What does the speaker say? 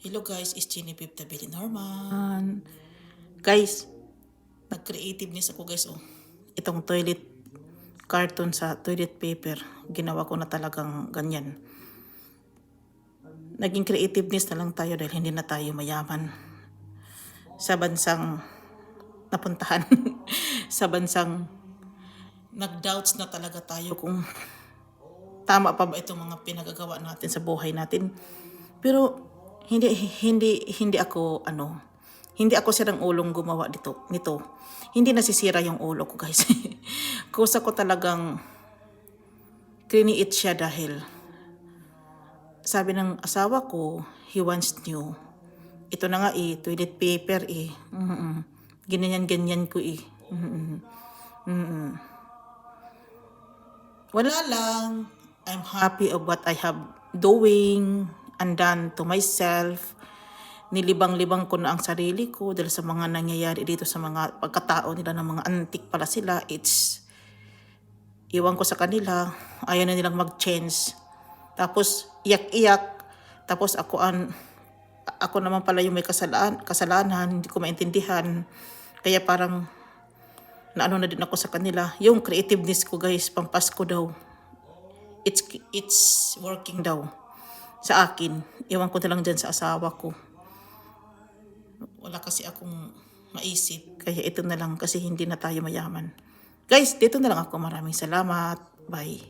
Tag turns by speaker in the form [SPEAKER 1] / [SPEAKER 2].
[SPEAKER 1] Hello guys, it's Genevieve Tabili Norman.
[SPEAKER 2] Guys,
[SPEAKER 1] Nag-creativeness ako guys, oh.
[SPEAKER 2] itong toilet carton sa toilet paper, ginawa ko na talagang ganyan. Naging creativeness na lang tayo dahil hindi na tayo mayaman sa bansang napuntahan. Sa bansang
[SPEAKER 1] Nag-doubts na talaga tayo
[SPEAKER 2] kung tama pa ba itong mga pinagagawa natin sa buhay natin. Pero hindi ako hindi ako sirang ulong gumawa nito. Hindi nasisira yung ulo ko, guys. Kusa ko talagang criniit siya dahil sabi ng asawa ko, he wants new. Ito na nga toilet paper Ganyan ko Wala lang. I'm happy of what I have doing and done to myself. Nilibang-libang ko na ang sarili ko dahil sa mga nangyayari dito sa mga pagkatao nila ng mga antik pala sila. Iwan ko sa kanila, ayaw na nilang mag-change. Tapos iyak-iyak. Tapos ako naman pala yung may kasalanan, hindi ko maintindihan. Kaya parang naano na din ako sa kanila. Yung creativeness ko, guys, pampasko daw. It's working daw sa akin. Iwan ko na lang dyan sa asawa ko.
[SPEAKER 1] Wala kasi akong maisip.
[SPEAKER 2] Kaya ito na lang kasi hindi na tayo mayaman. Guys, dito na lang ako. Maraming salamat. Bye.